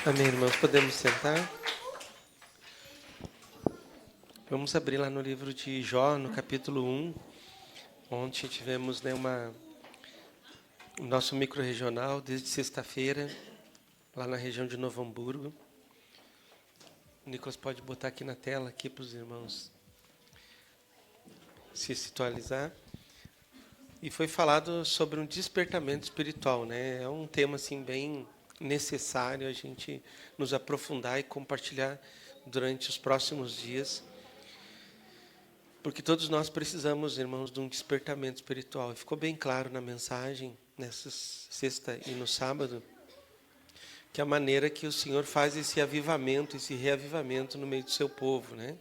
Amém, irmãos. Podemos sentar? Vamos abrir lá no livro de Jó, no capítulo 1. Ontem tivemos o nosso micro-regional, desde sexta-feira, lá na região de Novo Hamburgo. O Nicolas pode botar aqui na tela aqui para os irmãos se situalizar. E foi falado sobre um despertamento espiritual, né? É um tema assim bem necessário a gente nos aprofundar e compartilhar durante os próximos dias, porque todos nós precisamos, irmãos, de um despertamento espiritual. E ficou bem claro na mensagem, nessa sexta e no sábado, que a maneira que o Senhor faz esse avivamento, esse reavivamento no meio do seu povo, né?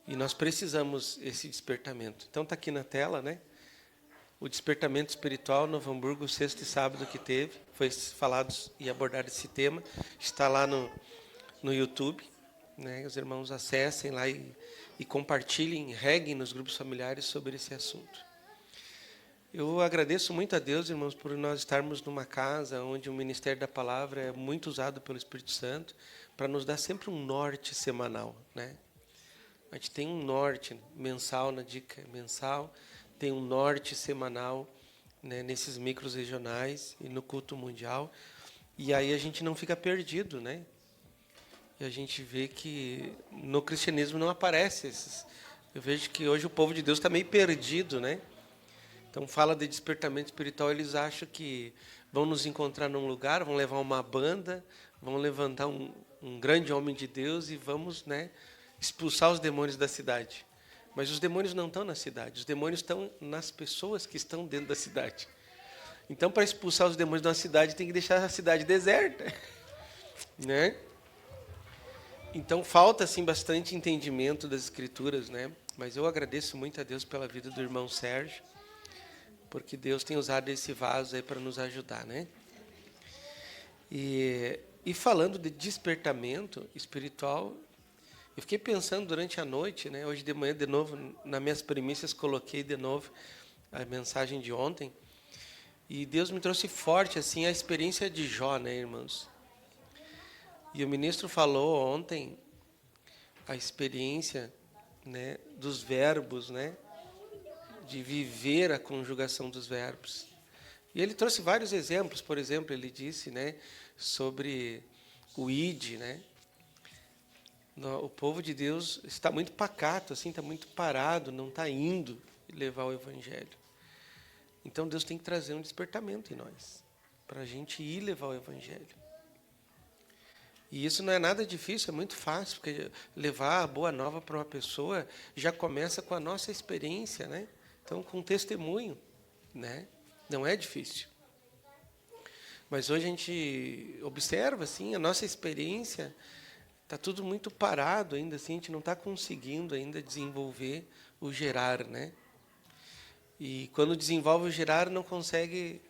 E nós precisamos esse despertamento. Então está aqui na tela, né? O despertamento espiritual, Novo Hamburgo, sexta e sábado que teve, foi falado e abordado esse tema. Está lá no YouTube, né? Os irmãos acessem lá e compartilhem, reguem nos grupos familiares sobre esse assunto. Eu agradeço muito a Deus, irmãos, por nós estarmos numa casa onde o ministério da palavra é muito usado pelo Espírito Santo para nos dar sempre um norte semanal, né? A gente tem um norte mensal na dica mensal, tem um norte semanal, né, nesses micros regionais e no culto mundial. E aí a gente não fica perdido, né? E a gente vê que no cristianismo não aparece esses. Eu vejo que hoje o povo de Deus está meio perdido, né? Então fala de despertamento espiritual, eles acham que vão nos encontrar num lugar, vão levar uma banda, vão levantar um grande homem de Deus e vamos, né, expulsar os demônios da cidade. Mas os demônios não estão na cidade, os demônios estão nas pessoas que estão dentro da cidade. Então, para expulsar os demônios de uma cidade, tem que deixar a cidade deserta, né? Então, falta assim bastante entendimento das escrituras, né? Mas eu agradeço muito a Deus pela vida do irmão Sérgio, porque Deus tem usado esse vaso aí para nos ajudar, né? E falando de despertamento espiritual, eu fiquei pensando durante a noite, né? Hoje de manhã, de novo, nas minhas primícias, coloquei de novo a mensagem de ontem. E Deus me trouxe forte assim a experiência de Jó, né, irmãos? E o ministro falou ontem a experiência, né, dos verbos, né? De viver a conjugação dos verbos. E ele trouxe vários exemplos. Por exemplo, ele disse, né, sobre o id, né? O povo de Deus está muito pacato, assim, está muito parado, não está indo levar o evangelho. Então Deus tem que trazer um despertamento em nós, para a gente ir levar o evangelho. E isso não é nada difícil, é muito fácil, porque levar a boa nova para uma pessoa já começa com a nossa experiência, né? Então, com testemunho, né? Não é difícil. Mas hoje a gente observa, assim, a nossa experiência. Está tudo muito parado ainda, assim, a gente não está conseguindo ainda desenvolver o gerar, né? E quando desenvolve o gerar, não consegue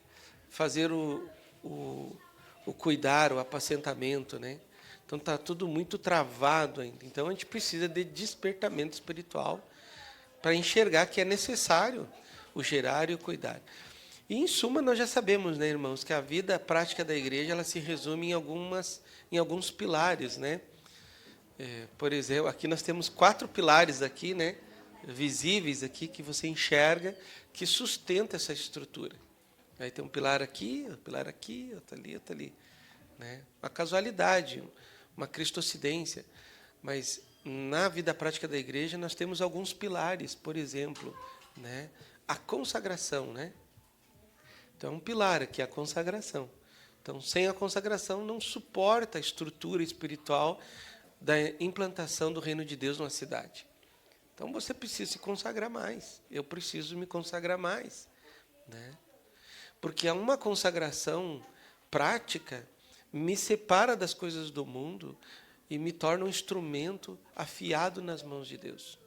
fazer o cuidar, o apacentamento, né? Então está tudo muito travado ainda. Então a gente precisa de despertamento espiritual para enxergar que é necessário o gerar e o cuidar. E em suma nós já sabemos, né, irmãos, que a vida prática da igreja ela se resume em alguns pilares, né? Por exemplo, aqui nós temos 4 pilares aqui, né, visíveis aqui, que você enxerga, que sustenta essa estrutura. Aí tem um pilar aqui, outro ali. Né? Uma casualidade, uma cristocidência. Mas na vida prática da igreja nós temos alguns pilares, por exemplo, né, a consagração. Né? Então é um pilar aqui, a consagração. Então, sem a consagração não suporta a estrutura espiritual da implantação do reino de Deus numa cidade. Então você precisa se consagrar mais. Eu preciso me consagrar mais, né? Porque uma consagração prática me separa das coisas do mundo e me torna um instrumento afiado nas mãos de Deus.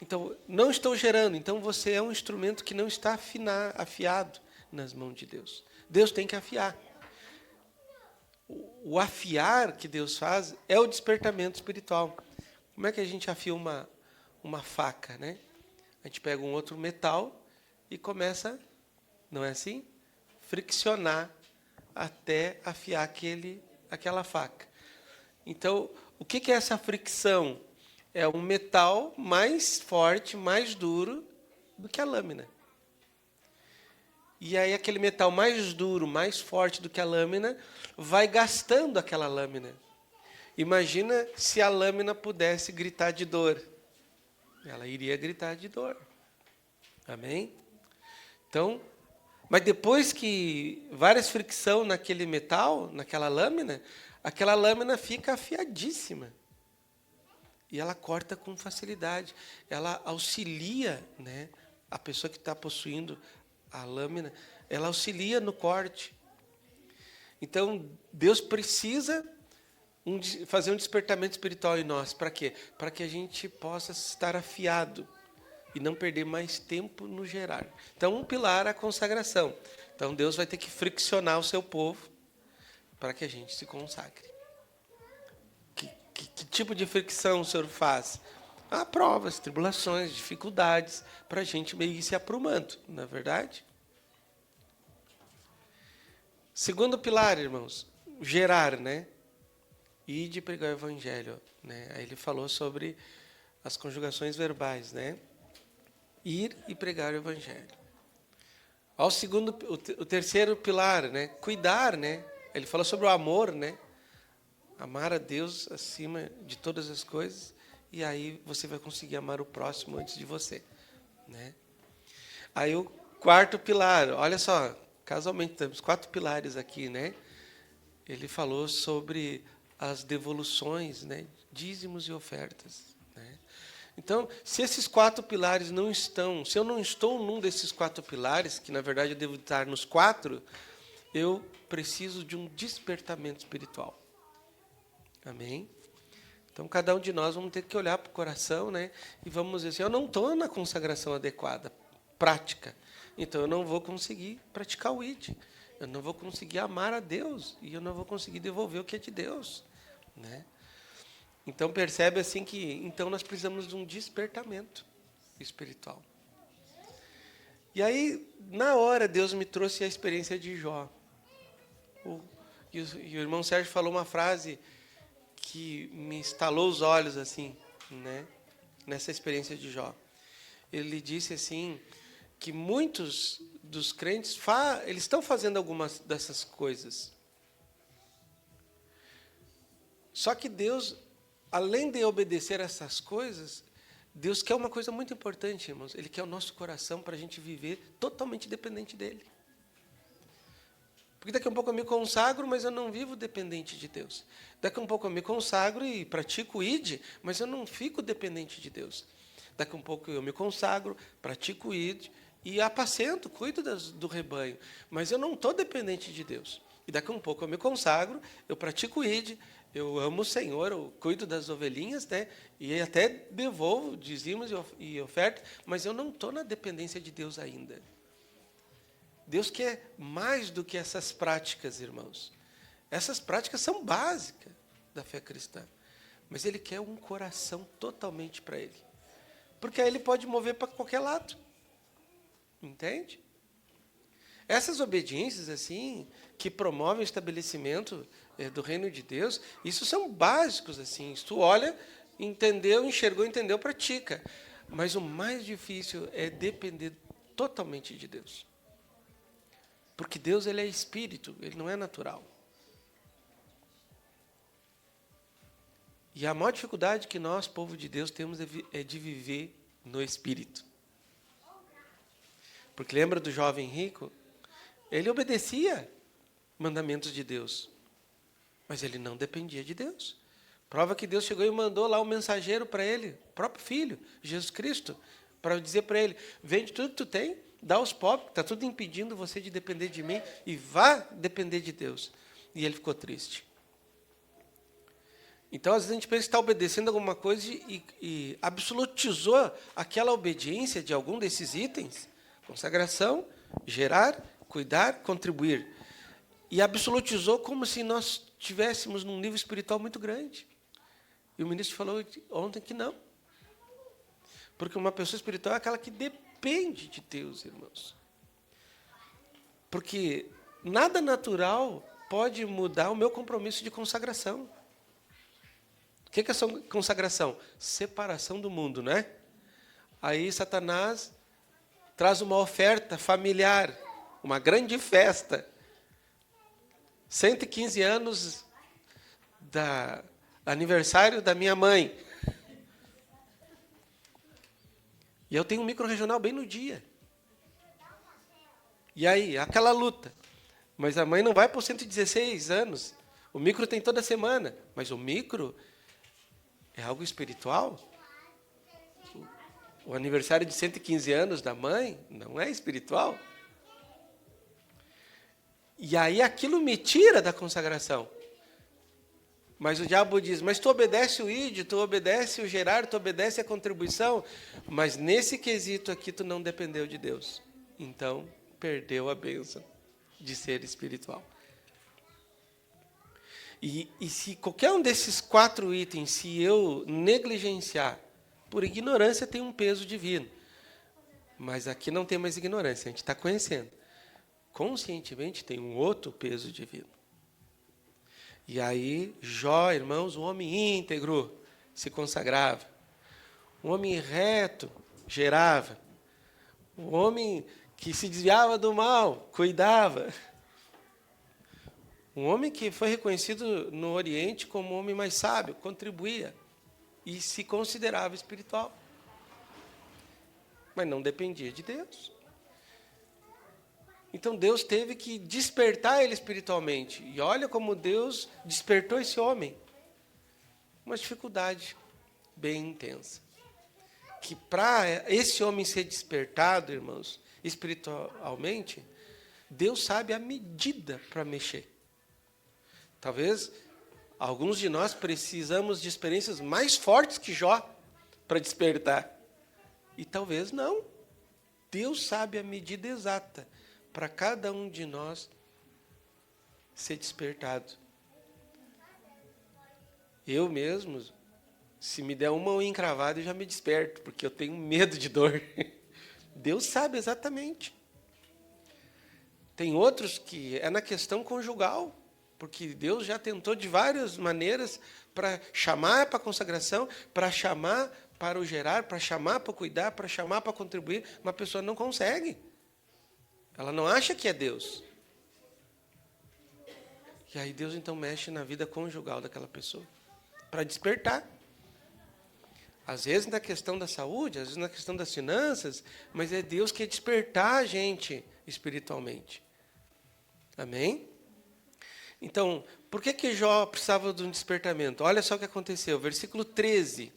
Então, não estou gerando. Então você é um instrumento que não está afiado nas mãos de Deus. Deus tem que afiar. O afiar que Deus faz é o despertamento espiritual. Como é que a gente afia uma faca, né? A gente pega um outro metal e começa, não é assim? Friccionar até afiar aquela faca. Então, o que é essa fricção? É um metal mais forte, mais duro do que a lâmina. E aí aquele metal mais duro, mais forte do que a lâmina, vai gastando aquela lâmina. Imagina se a lâmina pudesse gritar de dor. Ela iria gritar de dor. Amém? Então, mas depois que várias fricção naquele metal, naquela lâmina, aquela lâmina fica afiadíssima. E ela corta com facilidade. Ela auxilia, né, a pessoa que está possuindo a lâmina, ela auxilia no corte. Então, Deus precisa fazer um despertamento espiritual em nós. Para quê? Para que a gente possa estar afiado e não perder mais tempo no gerar. Então, um pilar é a consagração. Então, Deus vai ter que friccionar o seu povo para que a gente se consagre. Que tipo de fricção o Senhor faz? Provas, tribulações, dificuldades, para a gente meio ir se aprumando, não é verdade? Segundo pilar, irmãos, gerar, né? Ide pregar o evangelho, né? Aí ele falou sobre as conjugações verbais, né? Ir e pregar o evangelho. O terceiro pilar, né? Cuidar, né? Ele falou sobre o amor, né? Amar a Deus acima de todas as coisas, e aí você vai conseguir amar o próximo antes de você, né? Aí o quarto pilar, olha só, casualmente temos 4 pilares aqui, né? Ele falou sobre as devoluções, né? Dízimos e ofertas, né? Então, se esses 4 pilares não estão, se eu não estou num desses 4 pilares, que na verdade eu devo estar nos 4, eu preciso de um despertamento espiritual. Amém? Então, cada um de nós vamos ter que olhar para o coração, né? E vamos dizer assim, eu não estou na consagração adequada, prática. Então, eu não vou conseguir praticar o ID. Eu não vou conseguir amar a Deus. E eu não vou conseguir devolver o que é de Deus, né? Então, percebe assim que então nós precisamos de um despertamento espiritual. E aí, na hora, Deus me trouxe a experiência de Jó. E o irmão Sérgio falou uma frase que me estalou os olhos, assim, né? Nessa experiência de Jó. Ele disse assim, que muitos dos crentes, eles estão fazendo algumas dessas coisas. Só que Deus, além de obedecer essas coisas, Deus quer uma coisa muito importante, irmãos. Ele quer o nosso coração para a gente viver totalmente dependente dEle. Porque daqui a pouco eu me consagro, mas eu não vivo dependente de Deus. Daqui a pouco eu me consagro e pratico o ID, mas eu não fico dependente de Deus. Daqui a pouco eu me consagro, pratico o ID e apacento, cuido do rebanho. Mas eu não estou dependente de Deus. E daqui a pouco eu me consagro, eu pratico o ID, eu amo o Senhor, eu cuido das ovelhinhas, né? E até devolvo dízimos e ofertas, mas eu não estou na dependência de Deus ainda. Deus quer mais do que essas práticas, irmãos. Essas práticas são básicas da fé cristã. Mas Ele quer um coração totalmente para Ele. Porque aí Ele pode mover para qualquer lado. Entende? Essas obediências, assim, que promovem o estabelecimento do reino de Deus, isso são básicos, assim. Se tu olha, entendeu, enxergou, entendeu, pratica. Mas o mais difícil é depender totalmente de Deus. Porque Deus, Ele é espírito, Ele não é natural. E a maior dificuldade que nós, povo de Deus, temos é de viver no espírito. Porque lembra do jovem rico? Ele obedecia mandamentos de Deus, mas ele não dependia de Deus. Prova que Deus chegou e mandou lá um mensageiro para ele, o próprio Filho, Jesus Cristo, para dizer para ele, vende tudo que tu tem, dá aos pobres, está tudo impedindo você de depender de mim, e vá depender de Deus. E ele ficou triste. Então, às vezes, a gente pensa que está obedecendo alguma coisa e absolutizou aquela obediência de algum desses itens. Consagração, gerar, cuidar, contribuir. E absolutizou como se nós estivéssemos num nível espiritual muito grande. E o ministro falou ontem que não. Porque uma pessoa espiritual é aquela que depende de Deus, irmãos. Porque nada natural pode mudar o meu compromisso de consagração. O que é essa consagração? Separação do mundo, não é? Aí Satanás traz uma oferta familiar, uma grande festa. 115 anos da aniversário da minha mãe. E eu tenho um micro-regional bem no dia. E aí, aquela luta. Mas a mãe não vai por 116 anos. O micro tem toda semana. Mas o micro é algo espiritual. O aniversário de 115 anos da mãe não é espiritual. E aí aquilo me tira da consagração. Mas o diabo diz, mas tu obedece o ID, tu obedece o gerar, tu obedece a contribuição, mas nesse quesito aqui tu não dependeu de Deus. Então, perdeu a bênção de ser espiritual. E se qualquer um desses 4 itens, se eu negligenciar, por ignorância tem um peso divino. Mas aqui não tem mais ignorância, a gente está conhecendo. Conscientemente tem um outro peso divino. E aí, Jó, irmãos, um homem íntegro se consagrava. Um homem reto gerava. Um homem que se desviava do mal, cuidava. Um homem que foi reconhecido no Oriente como um homem mais sábio, contribuía e se considerava espiritual. Mas não dependia de Deus. Então Deus teve que despertar ele espiritualmente. E olha como Deus despertou esse homem. Uma dificuldade bem intensa. Que para esse homem ser despertado, irmãos, espiritualmente, Deus sabe a medida para mexer. Talvez alguns de nós precisamos de experiências mais fortes que Jó para despertar. E talvez não. Deus sabe a medida exata para cada um de nós ser despertado. Eu mesmo, se me der uma unha encravada, eu já me desperto, porque eu tenho medo de dor. Deus sabe exatamente. Tem outros que é na questão conjugal, porque Deus já tentou de várias maneiras para chamar para a consagração, para chamar para o gerar, para chamar para cuidar, para chamar para contribuir. Uma pessoa não consegue. Ela não acha que é Deus. E aí Deus então mexe na vida conjugal daquela pessoa, para despertar. Às vezes na questão da saúde, às vezes na questão das finanças, mas é Deus que quer despertar a gente espiritualmente. Amém? Então, por que Jó precisava de um despertamento? Olha só o que aconteceu, versículo 13.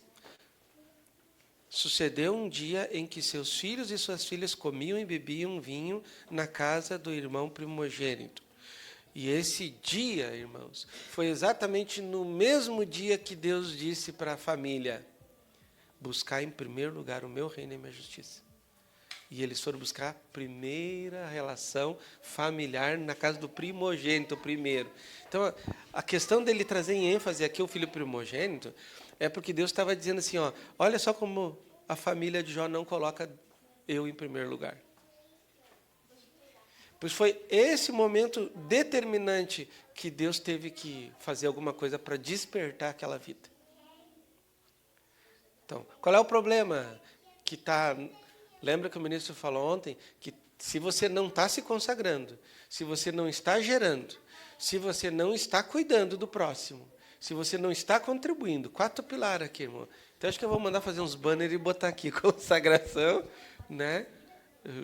Sucedeu um dia em que seus filhos e suas filhas comiam e bebiam vinho na casa do irmão primogênito. E esse dia, irmãos, foi exatamente no mesmo dia que Deus disse para a família: buscar em primeiro lugar o meu reino e a minha justiça. E eles foram buscar a primeira relação familiar na casa do primogênito, primeiro. Então, a questão dele trazer em ênfase aqui o filho primogênito é porque Deus estava dizendo assim, ó, olha só como a família de Jó não coloca eu em primeiro lugar. Pois foi esse momento determinante que Deus teve que fazer alguma coisa para despertar aquela vida. Então, qual é o problema? Lembra que o ministro falou ontem que se você não está se consagrando, se você não está gerando, se você não está cuidando do próximo, se você não está contribuindo, 4 pilares aqui, irmão. Então, acho que eu vou mandar fazer uns banners e botar aqui, consagração, né?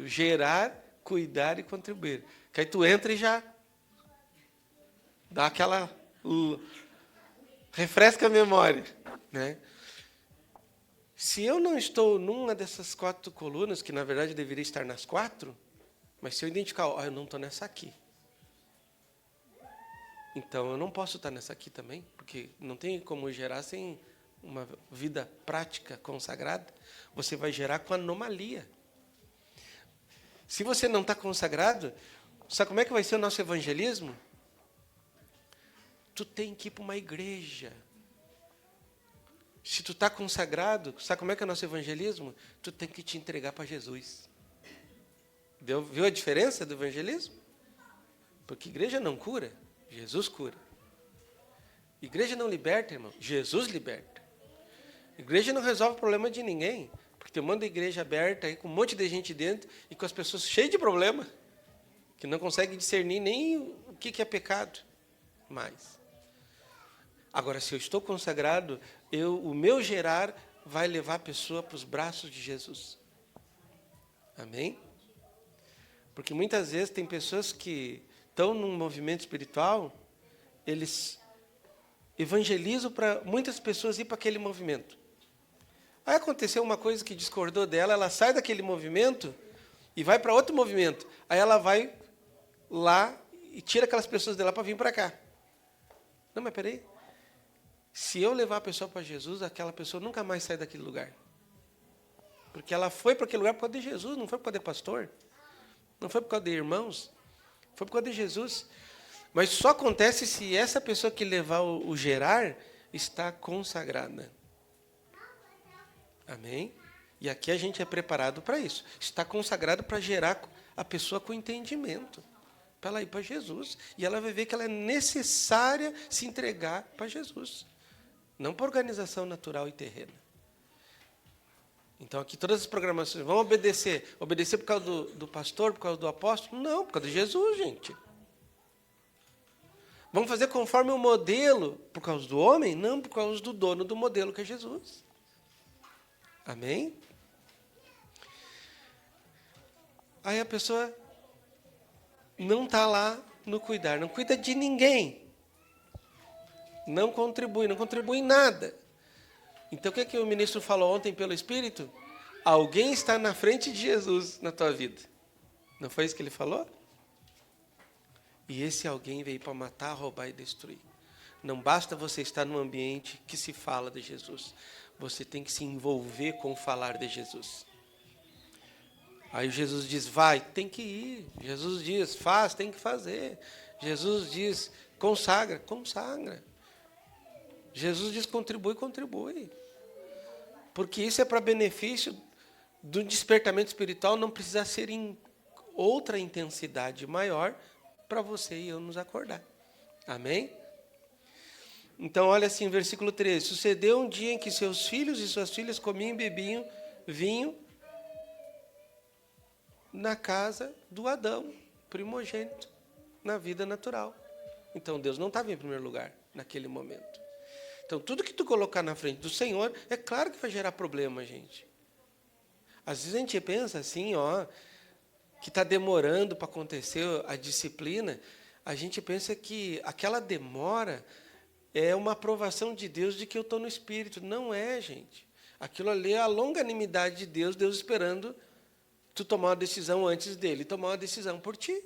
Gerar, cuidar e contribuir. Que aí tu entra e já dá aquela... refresca a memória, né? Se eu não estou numa dessas 4 colunas, que na verdade deveria estar nas 4, mas se eu identificar, eu não estou nessa aqui. Então, eu não posso estar nessa aqui também, porque não tem como gerar sem uma vida prática consagrada. Você vai gerar com anomalia. Se você não está consagrado, sabe como é que vai ser o nosso evangelismo? Tu tem que ir para uma igreja. Se tu está consagrado, sabe como é que é o nosso evangelismo? Tu tem que te entregar para Jesus. Viu a diferença do evangelismo? Porque igreja não cura. Jesus cura. Igreja não liberta, irmão. Jesus liberta. Igreja não resolve o problema de ninguém. Porque tem um monte de igreja aberta aí, com um monte de gente dentro e com as pessoas cheias de problema, que não conseguem discernir nem o que é pecado mais. Agora, se eu estou consagrado, o meu gerar vai levar a pessoa para os braços de Jesus. Amém? Porque muitas vezes tem pessoas que estão num movimento espiritual, eles evangelizam para muitas pessoas ir para aquele movimento. Aí aconteceu uma coisa que discordou dela, ela sai daquele movimento e vai para outro movimento. Aí ela vai lá e tira aquelas pessoas de lá para vir para cá. Não, mas peraí. Se eu levar a pessoa para Jesus, aquela pessoa nunca mais sai daquele lugar. Porque ela foi para aquele lugar por causa de Jesus, não foi por causa de pastor. Não foi por causa de irmãos. Foi por causa de Jesus. Mas só acontece se essa pessoa que levar o gerar está consagrada. Amém? E aqui a gente é preparado para isso. Está consagrado para gerar a pessoa com entendimento. Para ela ir para Jesus. E ela vai ver que ela é necessária se entregar para Jesus. Não para organização natural e terrena. Então, aqui todas as programações, vão obedecer. Obedecer por causa do pastor, por causa do apóstolo? Não, por causa de Jesus, gente. Vamos fazer conforme o modelo, por causa do homem? Não, por causa do dono do modelo, que é Jesus. Amém? Aí a pessoa não está lá no cuidar, não cuida de ninguém. Não contribui em nada. Então, o que o ministro falou ontem pelo Espírito? Alguém está na frente de Jesus na tua vida. Não foi isso que ele falou? E esse alguém veio para matar, roubar e destruir. Não basta você estar num ambiente que se fala de Jesus. Você tem que se envolver com o falar de Jesus. Aí Jesus diz, vai, tem que ir. Jesus diz, faz, tem que fazer. Jesus diz, consagra, consagra. Jesus diz, contribui, contribui. Porque isso é para benefício do despertamento espiritual, não precisa ser em outra intensidade maior para você e eu nos acordar. Amém? Então, olha assim, versículo 13. Sucedeu um dia em que seus filhos e suas filhas comiam e bebiam vinho na casa do Adão, primogênito, na vida natural. Então, Deus não estava em primeiro lugar naquele momento. Então, tudo que tu colocar na frente do Senhor, é claro que vai gerar problema, gente. Às vezes a gente pensa assim, que está demorando para acontecer a disciplina. A gente pensa que aquela demora é uma aprovação de Deus de que eu estou no Espírito. Não é, gente. Aquilo ali é a longanimidade de Deus, Deus esperando tu tomar uma decisão antes dele, tomar uma decisão por ti.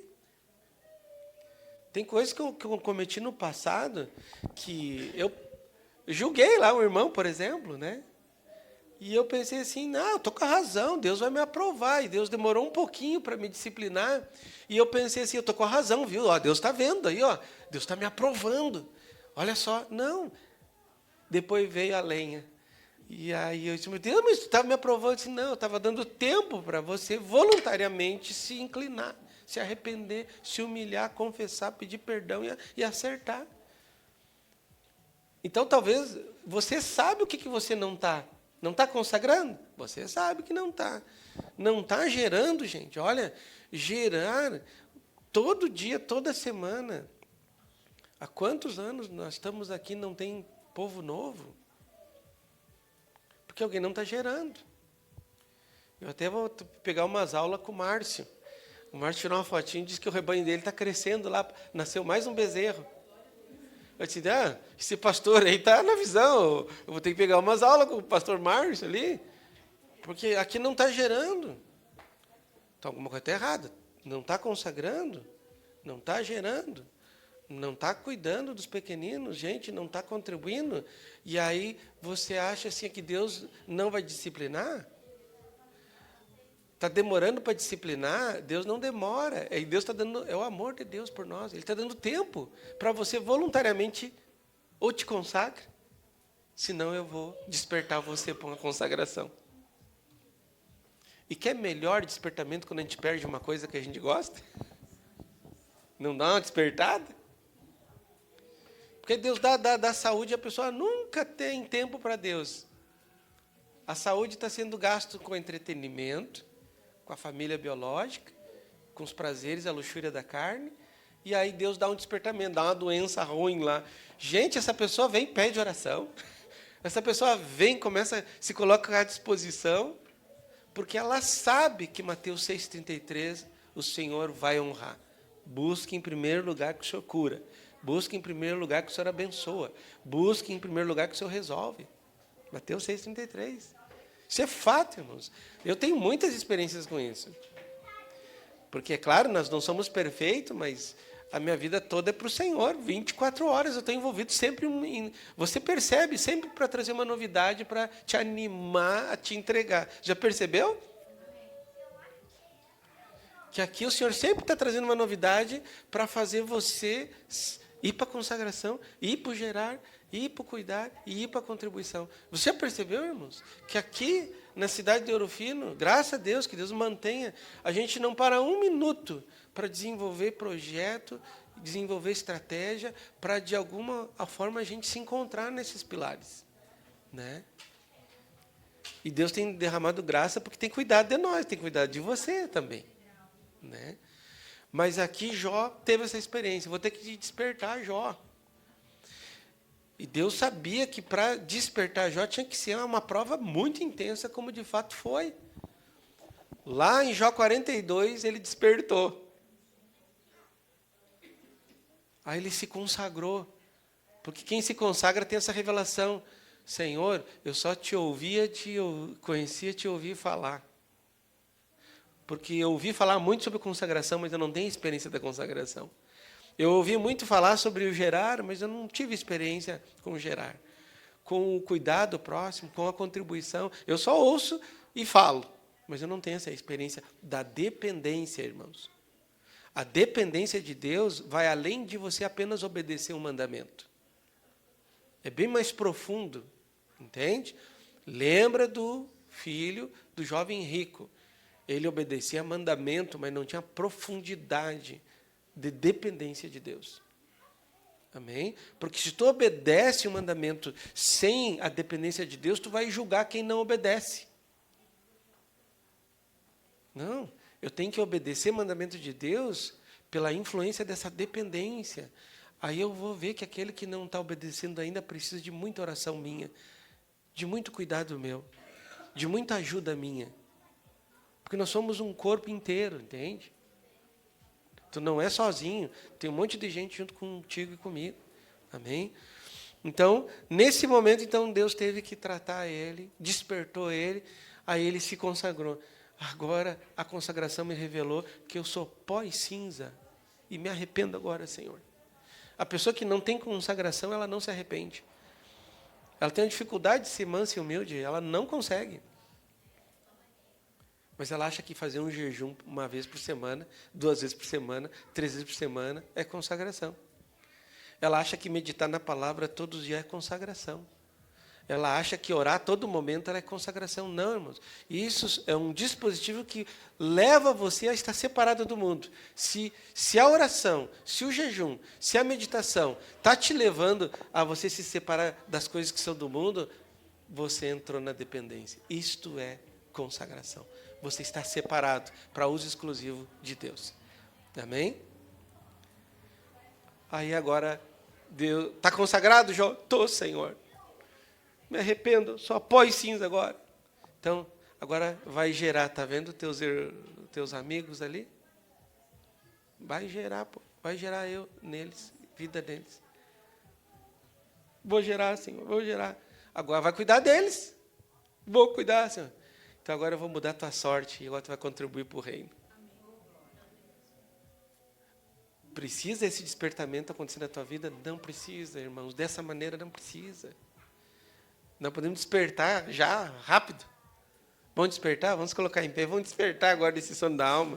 Tem coisas que eu cometi no passado que eu julguei lá um irmão, por exemplo, né? E eu pensei assim, não, eu estou com a razão, Deus vai me aprovar. E Deus demorou um pouquinho para me disciplinar. E eu pensei assim, eu estou com a razão, viu? Deus está vendo aí, Deus está me aprovando. Olha só, não. Depois veio a lenha. E aí eu disse, meu Deus, mas tu estava me aprovando? Eu disse, não, eu estava dando tempo para você voluntariamente se inclinar, se arrepender, se humilhar, confessar, pedir perdão e acertar. Então, talvez, você sabe o que você não está. Não está consagrando? Você sabe que não está. Não está gerando, gente. Olha, gerar todo dia, toda semana. Há quantos anos nós estamos aqui e não tem povo novo? Porque alguém não está gerando. Eu até vou pegar umas aulas com o Márcio. O Márcio tirou uma fotinha e disse que o rebanho dele está crescendo lá. Nasceu mais um bezerro. Eu disse, esse pastor aí está na visão. Eu vou ter que pegar umas aulas com o pastor Márcio ali. Porque aqui não está gerando. Então alguma coisa está errada. Não está consagrando. Não está gerando. Não está cuidando dos pequeninos, gente, não está contribuindo. E aí você acha assim que Deus não vai disciplinar? Está demorando para disciplinar? Deus não demora. Deus está dando, é o amor de Deus por nós. Ele está dando tempo para você voluntariamente ou te consagre, senão eu vou despertar você para uma consagração. E quer melhor despertamento quando a gente perde uma coisa que a gente gosta? Não dá uma despertada? Porque Deus dá saúde e a pessoa nunca tem tempo para Deus. A saúde está sendo gasto com entretenimento, com a família biológica, com os prazeres, a luxúria da carne, e aí Deus dá um despertamento, dá uma doença ruim lá. Gente, essa pessoa vem e pede oração. Essa pessoa vem, começa, se coloca à disposição, porque ela sabe que Mateus 6,33, o Senhor vai honrar. Busque em primeiro lugar que o Senhor cura. Busque em primeiro lugar que o Senhor abençoa. Busque em primeiro lugar que o Senhor resolve. Mateus 6,33. Isso é fato, irmãos. Eu tenho muitas experiências com isso. Porque, é claro, nós não somos perfeitos, mas a minha vida toda é para o Senhor. 24 horas eu estou envolvido sempre Você percebe sempre para trazer uma novidade, para te animar a te entregar. Já percebeu? Que aqui o Senhor sempre está trazendo uma novidade para fazer você ir para a consagração, ir para o gerar, ir para o cuidar e ir para a contribuição. Você já percebeu, irmãos? Que aqui, na cidade de Ouro Fino, graças a Deus, que Deus mantenha, a gente não para um minuto para desenvolver projeto, desenvolver estratégia, para, de alguma forma, a gente se encontrar nesses pilares. Né? E Deus tem derramado graça porque tem cuidado de nós, tem cuidado de você também. Né? Mas aqui Jó teve essa experiência. Vou ter que despertar Jó. E Deus sabia que para despertar Jó tinha que ser uma prova muito intensa, como de fato foi. Lá em Jó 42, ele despertou. Aí ele se consagrou. Porque quem se consagra tem essa revelação. Senhor, eu só te conhecia, te ouvi falar. Porque eu ouvi falar muito sobre consagração, mas eu não tenho experiência da consagração. Eu ouvi muito falar sobre o gerar, mas eu não tive experiência com o gerar. Com o cuidado próximo, com a contribuição. Eu só ouço e falo, mas eu não tenho essa experiência da dependência, irmãos. A dependência de Deus vai além de você apenas obedecer um mandamento. É bem mais profundo, entende? Lembra do filho do jovem rico. Ele obedecia mandamento, mas não tinha profundidade de dependência de Deus. Amém? Porque se tu obedece o mandamento sem a dependência de Deus, tu vai julgar quem não obedece. Não, eu tenho que obedecer o mandamento de Deus pela influência dessa dependência. Aí eu vou ver que aquele que não está obedecendo ainda precisa de muita oração minha, de muito cuidado meu, de muita ajuda minha. Porque nós somos um corpo inteiro, entende? Tu não é sozinho, tem um monte de gente junto contigo e comigo. Amém? Então, nesse momento, Deus teve que tratar ele, despertou ele, aí ele se consagrou. Agora, a consagração me revelou que eu sou pó e cinza, e me arrependo agora, Senhor. A pessoa que não tem consagração, ela não se arrepende. Ela tem uma dificuldade de ser mansa e humilde, ela não consegue. Mas ela acha que fazer um jejum uma vez por semana, 2 vezes por semana, 3 vezes por semana é consagração. Ela acha que meditar na palavra todos os dias é consagração. Ela acha que orar a todo momento é consagração. Não, irmãos. Isso é um dispositivo que leva você a estar separado do mundo. Se a oração, se o jejum, se a meditação está te levando a você se separar das coisas que são do mundo, você entrou na dependência. Isto é consagração. Você está separado para uso exclusivo de Deus. Amém? Aí agora, Deus está consagrado, Jó? Estou, Senhor. Me arrependo, só pó e cinza agora. Então, agora vai gerar, está vendo teus amigos ali? Vai gerar, pô. Vai gerar eu neles, vida deles. Vou gerar, Senhor, vou gerar. Agora vai cuidar deles. Vou cuidar, Senhor. Então agora eu vou mudar a tua sorte e agora tu vai contribuir para o reino. Precisa esse despertamento acontecer na tua vida? Não precisa, irmãos. Dessa maneira não precisa. Não podemos despertar já, rápido. Vamos despertar? Vamos colocar em pé. Vamos despertar agora desse sono da alma.